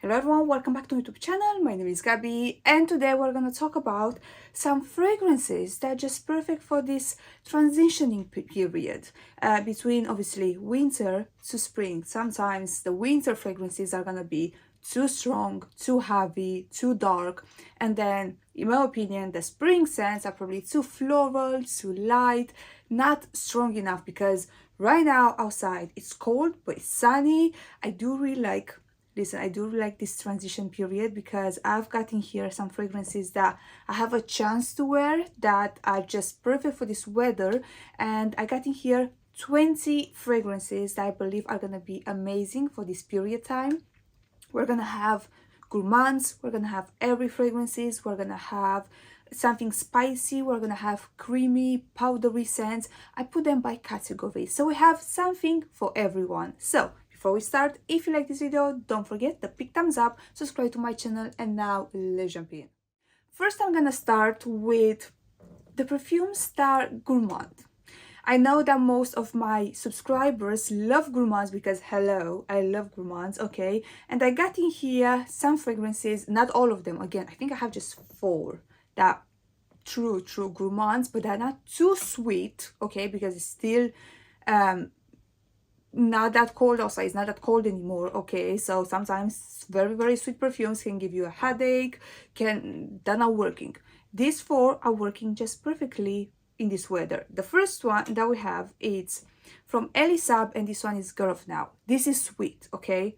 Hello everyone, welcome back to my YouTube channel. My name is Gabi and today we're going to talk about some fragrances that are just perfect for this transitioning period between obviously winter to spring. Sometimes the winter fragrances are going to be too strong, too heavy, too dark, and then in my opinion the spring scents are probably too floral, too light, not strong enough because right now outside it's cold but it's sunny. I do really like this transition period because I've gotten here some fragrances that I have a chance to wear that are just perfect for this weather, and I got in here 20 fragrances that I believe are gonna be amazing for this period time. We're gonna have gourmands, we're gonna have airy fragrances, we're gonna have something spicy, we're gonna have creamy, powdery scents. I put them by category, so we have something for everyone. So before we start, if you like this video, don't forget the big thumbs up, subscribe to my channel, and now let's jump in. First, I'm gonna start with the Perfume Star Gourmand. I know that most of my subscribers love gourmands because hello, I love gourmands, okay? And I got in here some fragrances, not all of them. Again, I think I have just 4 that true gourmands, but they're not too sweet, okay? Because it's still not that cold outside, it's not that cold anymore, okay? So sometimes very sweet perfumes can give you a headache, they're not working. These 4 are working just perfectly in this weather. The first one that we have is from Elie Saab, and this one is Girl of Now. This is sweet, okay?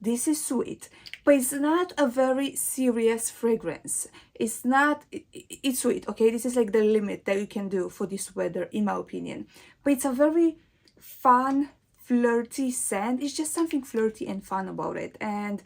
This is sweet, but it's not a very serious fragrance. It's sweet, okay? This is like the limit that you can do for this weather, in my opinion. But it's a very fun, flirty scent. It's just something flirty and fun about it, and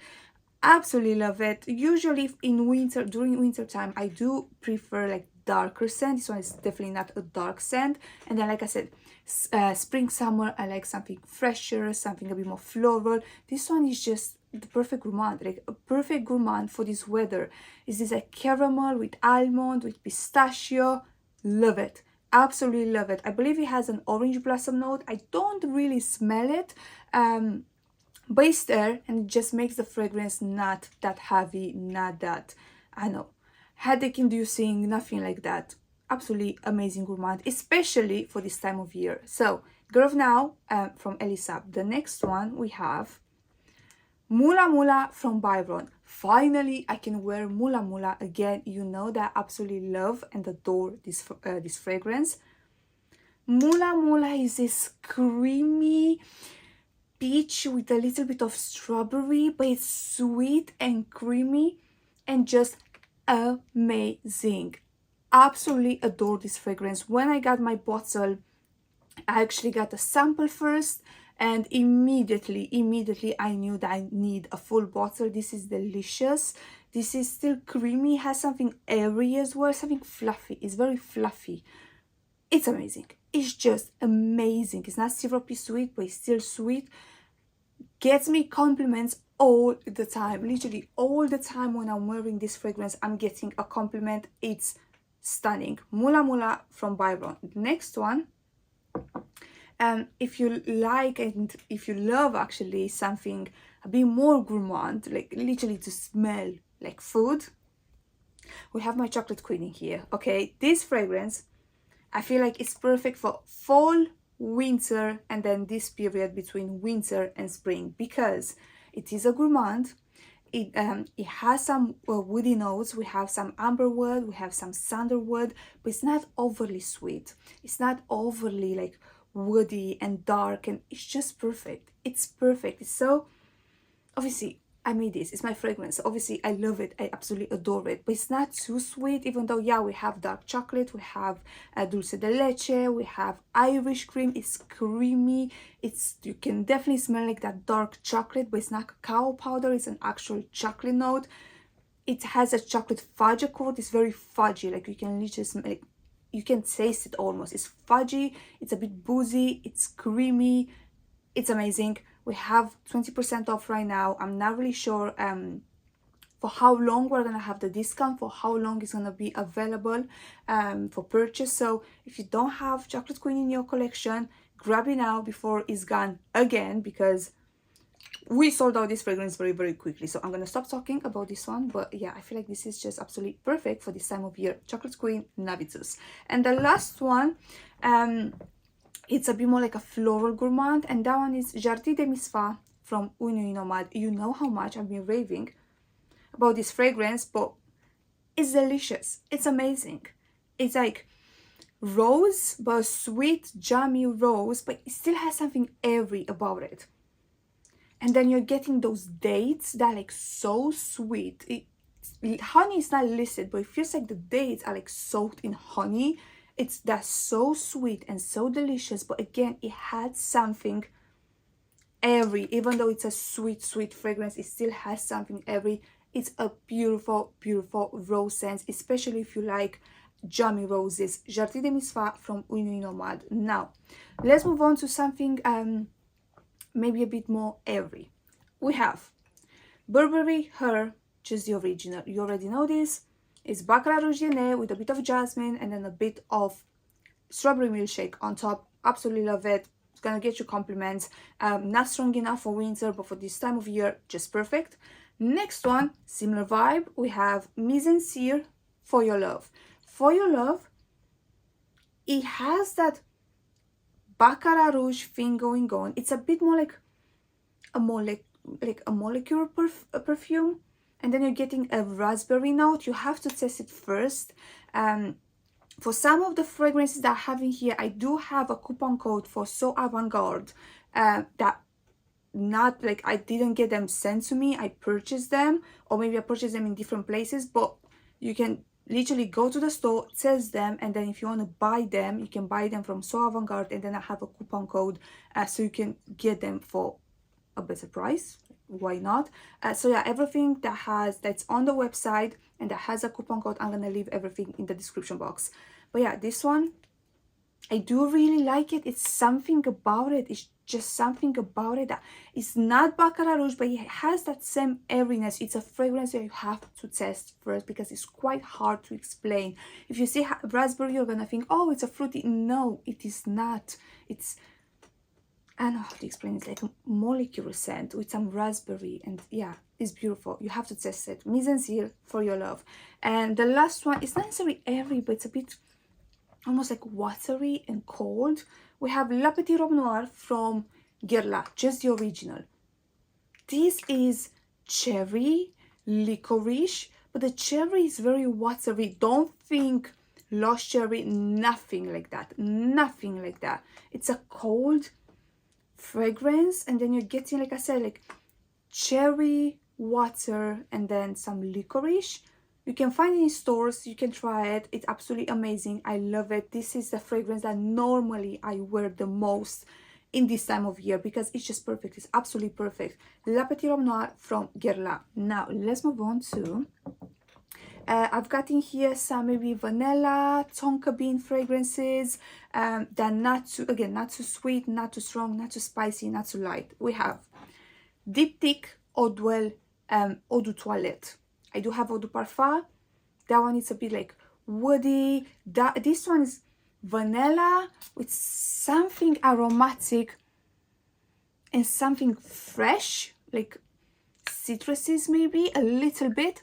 absolutely love it. Usually in winter, during winter time, I do prefer like darker scent. This one is definitely not a dark scent. And then like I said, spring, summer, I like something fresher, something a bit more floral. This one is just the perfect gourmand, like a perfect gourmand for this weather. Is this like caramel with almond, with pistachio? Love it. Absolutely love it. I believe it has an orange blossom note. I don't really smell it, but it's there, and it just makes the fragrance not that heavy, not that, I know, headache inducing, nothing like that. Absolutely amazing gourmand, especially for this time of year. So Girl of Now from Elie Saab. The next one we have Mula from Byron. Finally I can wear Mula again. You know that I absolutely love and adore this fragrance. Mula is this creamy peach with a little bit of strawberry, but it's sweet and creamy and just amazing. Absolutely adore this fragrance. When I got my bottle, I actually got a sample first, and immediately I knew that I need a full bottle. This is delicious. This is still creamy, has something airy as well, something fluffy. It's very fluffy. It's amazing. It's just amazing. It's not syrupy sweet, but it's still sweet. Gets me compliments all the time. Literally all the time when I'm wearing this fragrance, I'm getting a compliment. It's stunning. Mula from Byron. Next one, if you like and if you love actually something a bit more gourmand, like literally to smell like food, we have my Chocolate Queen in here, okay? This fragrance, I feel like it's perfect for fall, winter, and then this period between winter and spring because it is a gourmand. It has some woody notes. We have some amberwood, we have some sandalwood, but it's not overly sweet. It's not overly like woody and dark, and it's just perfect. It's perfect. It's so, obviously I made this, it's my fragrance, obviously I love it, I absolutely adore it, but it's not too sweet, even though yeah, we have dark chocolate, we have dulce de leche, we have Irish cream. It's creamy, you can definitely smell like that dark chocolate, but it's not cacao powder, it's an actual chocolate note. It has a chocolate fudge accord. It's very fudgy, like you can literally smell it, you can taste it almost. It's fudgy, it's a bit boozy, it's creamy, it's amazing. We have 20% off right now. I'm not really sure for how long we're gonna have the discount, for how long it's gonna be available for purchase. So if you don't have Chocolate Queen in your collection, grab it now before it's gone again, because we sold out this fragrance very, very quickly. So I'm gonna stop talking about this one. But yeah, I feel like this is just absolutely perfect for this time of year. Chocolate Queen, Navitus. And the last one, it's a bit more like a floral gourmand, and that one is Giardi De Misfa from Nuit Nomade. You know how much I've been raving about this fragrance, but it's delicious. It's amazing. It's like rose, but sweet, jammy rose, but it still has something airy about it. And then you're getting those dates that are like so sweet. Honey is not listed, but it feels like the dates are like soaked in honey. That's so sweet and so delicious, but again, it had something airy. Even though it's a sweet, sweet fragrance, it still has something airy. It's a beautiful, beautiful rose scent, especially if you like jammy roses. Giardi De Misfa from Nuit Nomade. Now, let's move on to something maybe a bit more airy. We have Burberry Her, just the original. You already know this. It's Baccarat Rouge DNA with a bit of jasmine and then a bit of strawberry milkshake on top. Absolutely love it. It's gonna get you compliments. Not strong enough for winter, but for this time of year, just perfect. Next one, similar vibe. We have Mizensir, For Your Love. For Your Love, it has that Baccarat Rouge thing going on. It's a bit more like a molecular perfume, and then you're getting a raspberry note. You have to test it first. For some of the fragrances that I have in here, I do have a coupon code for So Avant-Garde that not like I didn't get them sent to me. I purchased them, or maybe I purchased them in different places, but you can literally go to the store, test them, and then if you want to buy them, you can buy them from So Avant-Garde, and then I have a coupon code so you can get them for a better price. Why not? So yeah, everything that's on the website and that has a coupon code, I'm gonna leave everything in the description box. But yeah, this one, I do really like it. It's something about it. It's just something about it that it's not Baccarat Rouge, but it has that same airiness. It's a fragrance that you have to test first because it's quite hard to explain. If you see raspberry, you're gonna think, oh, it's a fruity. No, it is not. It's, I don't know how to explain it, like a molecular scent with some raspberry, and yeah, it's beautiful. You have to test it. Mizensir, For Your Love. And the last one is not necessarily airy, but it's a bit almost like watery and cold. We have La Petite Rob Noir from Guerlain, just the original. This is cherry, licorice, but the cherry is very watery. Don't think lost cherry, nothing like that. Nothing like that. It's a cold fragrance, and then you're getting, like I said, like cherry, water, and then some licorice. You can find it in stores. You can try it. It's absolutely amazing. I love it. This is the fragrance that normally I wear the most in this time of year because it's just perfect. It's absolutely perfect. La Petite Robe Noire from Guerlain. Now let's move on to I've got in here some maybe vanilla, tonka bean fragrances. They're not too, again, not too sweet, not too strong, not too spicy, not too light. We have Diptique, Eau Duelle, Eau de Toilette. I do have Eau de Parfum. That one is a bit like woody. This one is vanilla with something aromatic and something fresh, like citruses maybe, a little bit.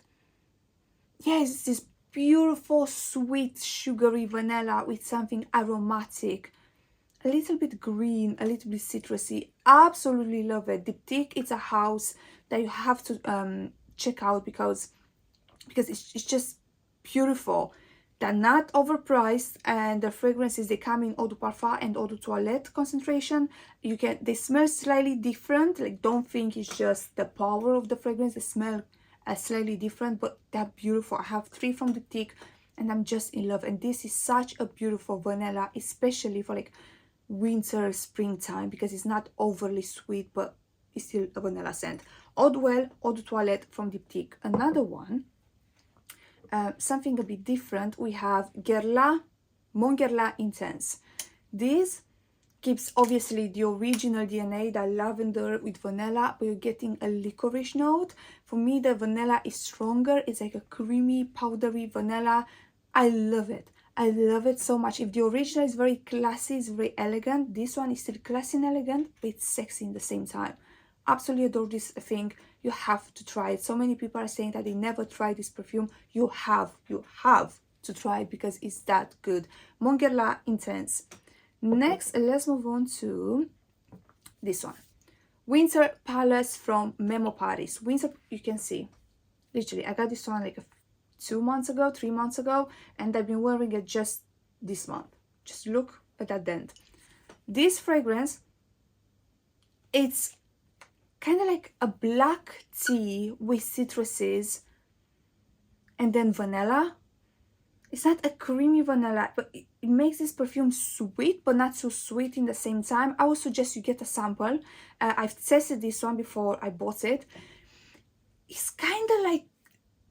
Yes, this beautiful, sweet, sugary vanilla with something aromatic. A little bit green, a little bit citrusy. Absolutely love it. Diptique, it's a house that you have to check out because it's just beautiful. They're not overpriced, and the fragrances, they come in Eau de Parfum and Eau de Toilette concentration. They smell slightly different. Like, don't think it's just the power of the fragrance. They smell slightly different, but they're beautiful. I have 3 from Diptique and I'm just in love. And this is such a beautiful vanilla, especially for like winter, springtime, because it's not overly sweet, but it's still a vanilla scent. Eau Duelle, Eau de Toilette from Diptique. Another one, something a bit different. We have Guerlain Intense. This keeps obviously the original DNA, that lavender with vanilla, but you're getting a licorice note. For me, the vanilla is stronger. It's like a creamy, powdery vanilla. I love it. I love it so much. If the original is very classy, it's very elegant, this one is still classy and elegant, but it's sexy in the same time. absolutely adore this thing. You have to try it. So many people are saying that they never tried this perfume. You have to try it because it's that good. Guerlain Intense. Next, let's move on to this one. Winter Palace from Memo Paris. Winter, you can see, literally, I got this one like 2 months ago, 3 months ago, and I've been wearing it just this month. Just look at that dent. This fragrance, it's kind of like a black tea with citruses and then vanilla. It's not a creamy vanilla, but it makes this perfume sweet, but not so sweet in the same time. I would suggest you get a sample. I've tested this one before I bought it. It's kind of like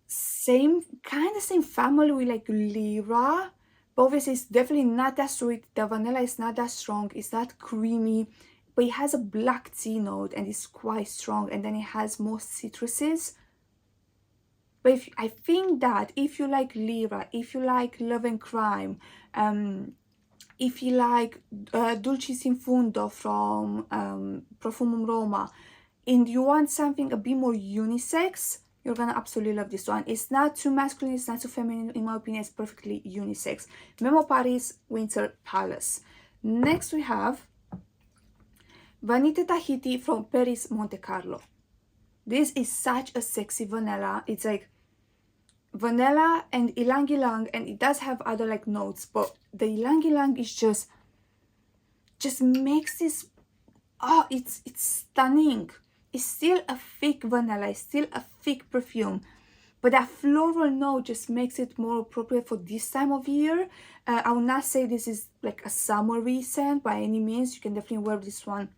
same family with like Lyra, but obviously it's definitely not that sweet. The vanilla is not that strong. It's not creamy, but it has a black tea note and it's quite strong. And then it has more citruses. But I think that if you like Lyra, if you like Love and Crime, if you like Dulcis in Fundo from Profumum Roma, and you want something a bit more unisex, you're gonna absolutely love this one. It's not too masculine, it's not too feminine. In my opinion, it's perfectly unisex. Memo Paris Winter Palace. Next we have Vanita Tahiti from Perris Monte Carlo. This is such a sexy vanilla. It's like vanilla and ylang ylang, and it does have other like notes, but the ylang ylang is just makes this, oh, it's stunning. It's still a thick vanilla, it's still a thick perfume, but that floral note just makes it more appropriate for this time of year. I will not say this is like a summery scent by any means. You can definitely wear this one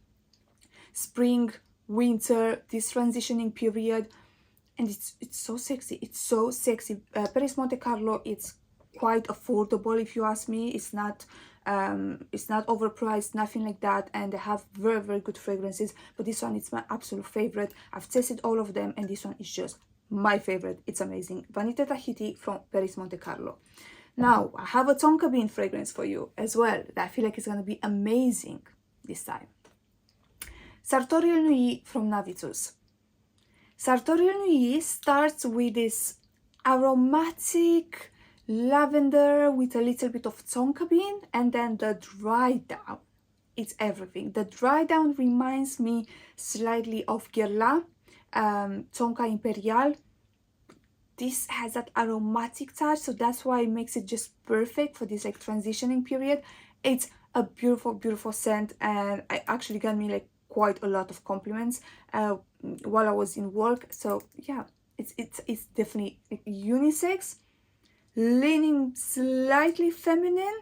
spring, winter, this transitioning period, and it's so sexy. It's so sexy. Perris Monte Carlo, it's quite affordable if you ask me. It's not overpriced, nothing like that, and they have very, very good fragrances. But this one is my absolute favorite. I've tested all of them, and this one is just my favorite. It's amazing. Vanita Tahiti from Perris Monte Carlo. Now I have a tonka bean fragrance for you as well that I feel like it's gonna be amazing this time. Sartorius Nuit from Navitus. Sartorius Nuit starts with this aromatic lavender with a little bit of tonka bean, and then the dry down, it's everything. The dry down reminds me slightly of Guerlain Tonka Imperial. This has that aromatic touch, so that's why it makes it just perfect for this like transitioning period. It's a beautiful, beautiful scent, and I actually got me like quite a lot of compliments while I was in work. So yeah, it's definitely unisex, leaning slightly feminine.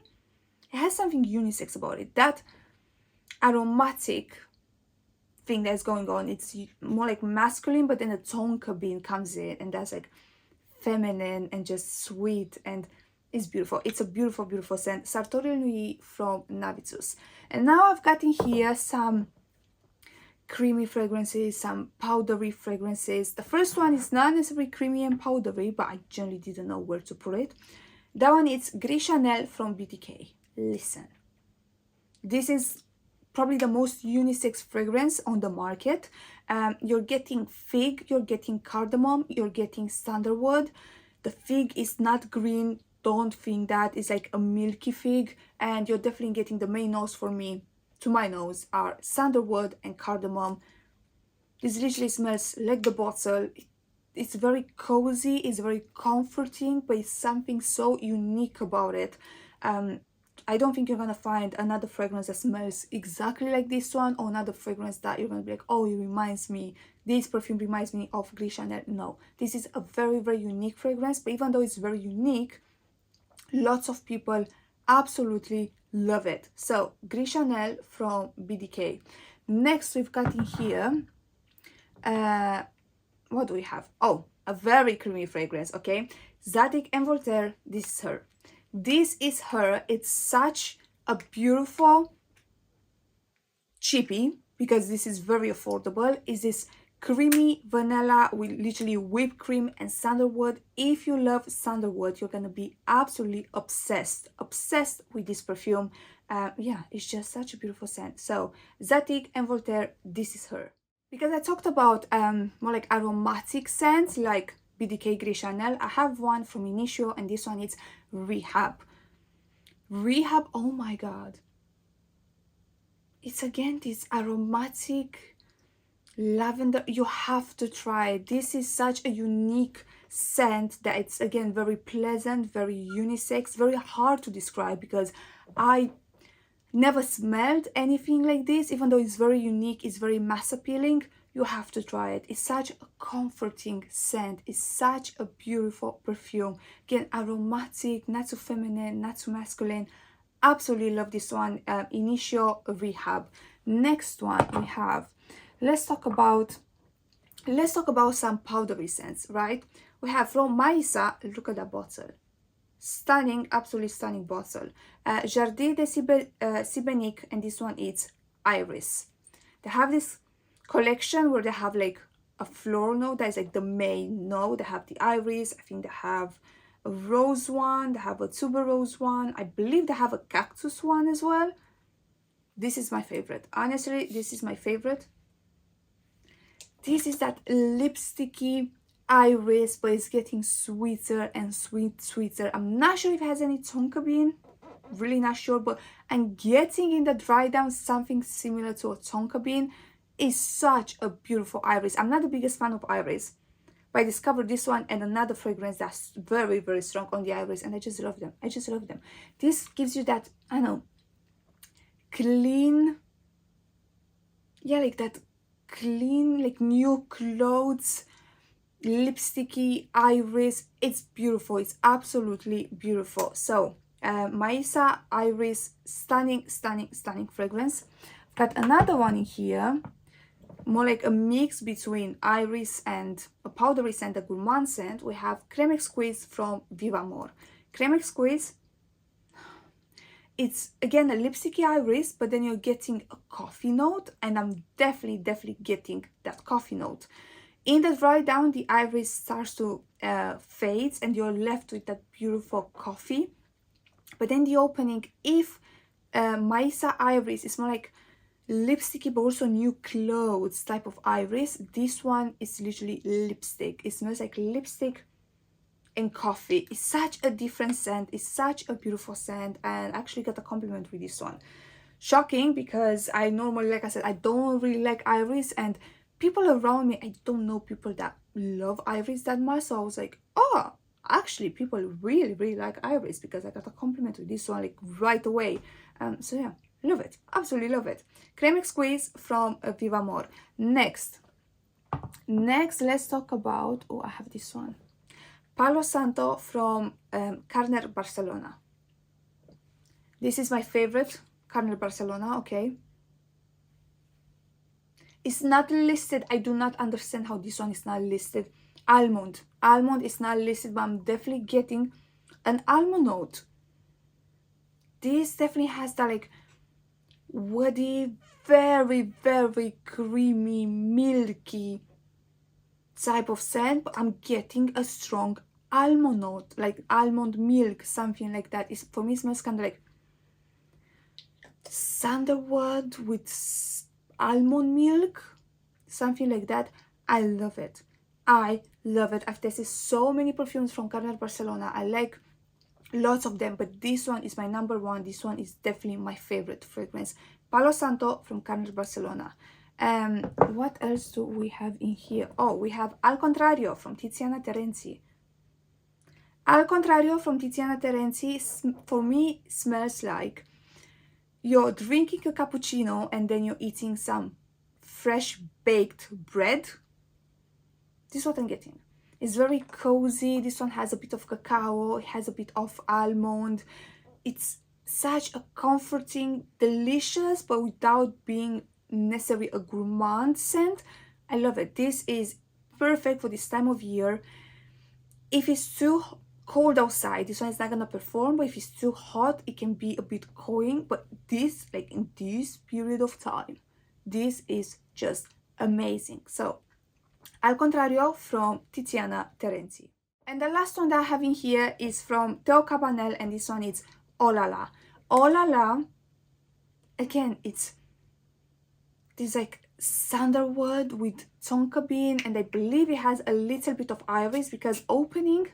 It has something unisex about it. That aromatic thing that's going on, it's more like masculine, but then the tonka bean comes in, and that's like feminine and just sweet, and it's beautiful. It's a beautiful, beautiful scent. Sartorius Nuit from Navitus. And now I've got in here some creamy fragrances, some powdery fragrances. The first one is not necessarily creamy and powdery, but I generally didn't know where to put it. That one is Gris Charnel from Diptique. Listen, this is probably the most unisex fragrance on the market. You're getting fig, you're getting cardamom, you're getting sandalwood. The fig is not green, don't think that. It's like a milky fig, and you're definitely getting the main notes for me, to my nose, are sandalwood and cardamom. This literally smells like the bottle. It's very cozy, it's very comforting, but it's something so unique about it. I don't think you're gonna find another fragrance that smells exactly like this one, or another fragrance that you're gonna be like, oh, it reminds me, this perfume reminds me of Gris Charnel. No, this is a very, very unique fragrance, but even though it's very unique, lots of people absolutely love it. So Gris Charnel from BDK. Next we've got in here, what do we have? Oh, a very creamy fragrance. Okay, Zadig and Voltaire. This is her. This is her. It's such a beautiful cheapie, because this is very affordable. Is this creamy vanilla with literally whipped cream and sandalwood. If you love sandalwood, you're gonna be absolutely obsessed with this perfume. Yeah, it's just such a beautiful scent. So Zadig and Voltaire, this is her. Because I talked about more like aromatic scents like BDK Gris Charnel, I have one from Initio, and this one is Rehab. Rehab, oh my god. It's again this aromatic lavender. You have to try it. This is such a unique scent that it's again very pleasant, very unisex, very hard to describe because I never smelled anything like this. Even though it's very unique, it's very mass appealing, you have to try it. It's such a comforting scent. It's such a beautiful perfume. Again, aromatic, not too feminine, not too masculine. Absolutely love this one. Initio Rehab. Next one we have, let's talk about some powdery scents, right? We have from Maisa, look at that bottle. Stunning, absolutely stunning bottle. Giardi De Misfa, and this one is Iris. They have this collection where they have like a floral note that is like the main note. They have the iris, I think they have a rose one, they have a tuberose one, I believe they have a cactus one as well. This is my favorite. Honestly, this is my favorite. This is that lipsticky iris, but it's getting sweeter and sweeter. I'm not sure if it has any tonka bean, really not sure, but I'm getting in the dry down something similar to a tonka bean. Is such a beautiful iris. I'm not the biggest fan of iris, but I discovered this one and another fragrance that's very, very strong on the iris, and I just love them. I just love them. This gives you that, I don't know, clean, yeah, like that clean, like new clothes, lipsticky iris. It's beautiful. It's absolutely beautiful. So Maisa Iris, stunning, stunning, stunning fragrance. Got another one in here, more like a mix between iris and a powdery scent, a gourmand scent. We have Creme Squids from Viva More. Creme Squids, it's again a lipsticky iris, but then you're getting a coffee note, and I'm definitely getting that coffee note. In the dry down, the iris starts to fade, and you're left with that beautiful coffee. But then the opening, if Maisa Iris is more like lipsticky but also new clothes type of iris, this one is literally lipstick. It smells like lipstick and coffee. It's such a different scent. It's such a beautiful scent, and I actually got a compliment with this one. Shocking, because I normally, like I said, I don't really like iris, and people around me, I don't know people that love iris that much. So I was like, oh, actually people really like iris, because I got a compliment with this one like right away. So yeah, love it, absolutely love it. Creme Squids from Viva More. Next, let's talk about, oh, I have this one, Palo Santo from Carner Barcelona. This is my favorite, Carner Barcelona. Okay, it's not listed. I do not understand how this one is not listed. Almond is not listed, but I'm definitely getting an almond note. This definitely has that like woody, very creamy, milky type of scent, but I'm getting a strong almond note, like almond milk, something like that. It's, for me, it smells kind of like sandalwood with almond milk, something like that. I love it. I love it. I've tested so many perfumes from Carner Barcelona. I like lots of them, but this one is my number one. This one is definitely my favorite fragrance. Palo Santo from Carner Barcelona. What else do we have in here? Oh, we have Al Contrario from Tiziana Terenzi. Al Contrario from Tiziana Terenzi, for me, smells like you're drinking a cappuccino and then you're eating some fresh baked bread. This is what I'm getting. It's very cozy. This one has a bit of cacao. It has a bit of almond. It's such a comforting, delicious, but without being necessarily a gourmand scent. I love it. This is perfect for this time of year. If it's too cold outside, this one is not gonna perform, but if it's too hot, it can be a bit cloying. But this, like in this period of time, this is just amazing. So Al Contrario from Tiziana Terenzi. And the last one that I have in here is from Teo Cabanel, and this one is Oh La La. Again, it's this like sandalwood with tonka bean, and I believe it has a little bit of iris, because opening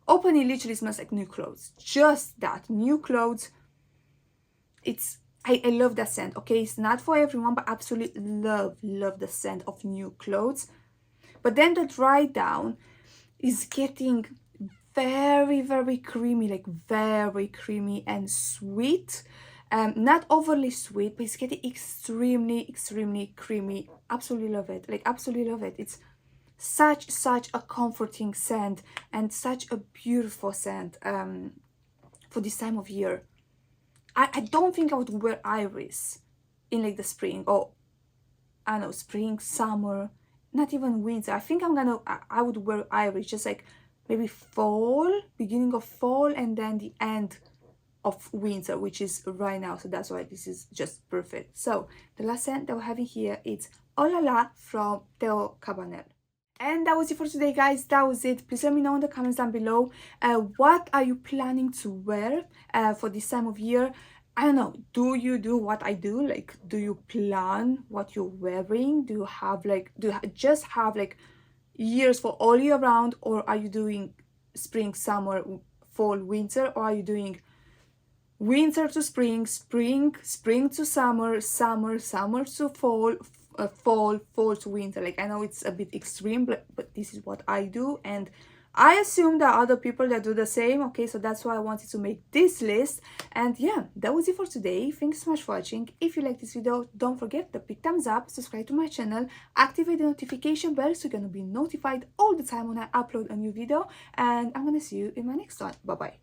literally smells like new clothes. Just that, new clothes. It's I love that scent. Okay, it's not for everyone, but absolutely love the scent of new clothes. But then the dry down is getting very creamy, like very creamy and sweet. Not overly sweet, but it's getting extremely creamy. Absolutely love it. Like, absolutely love it. It's such a comforting scent, and such a beautiful scent for this time of year. I don't think I would wear iris in like the spring, or I don't know, spring, summer, not even winter. I think I would wear iris just like maybe fall, beginning of fall, and then the end of winter, which is right now. So that's why this is just perfect. So the last scent that we're having here is Oh La La from Teo Cabanel. And that was it for today, guys. That was it. Please let me know in the comments down below, what are you planning to wear for this time of year? I don't know, do you do what I do? Like, do you plan what you're wearing? Do you just have like years for all year round, or are you doing spring, summer, fall, winter, or are you doing winter to spring, spring to summer, summer to fall, fall to winter? Like, I know it's a bit extreme, but this is what I do, and I assume there are other people that do the same. Okay, so that's why I wanted to make this list. And yeah, that was it for today. Thanks so much for watching. If you like this video, don't forget the big thumbs up, subscribe to my channel, activate the notification bell so you're gonna be notified all the time when I upload a new video, and I'm gonna see you in my next one. Bye bye.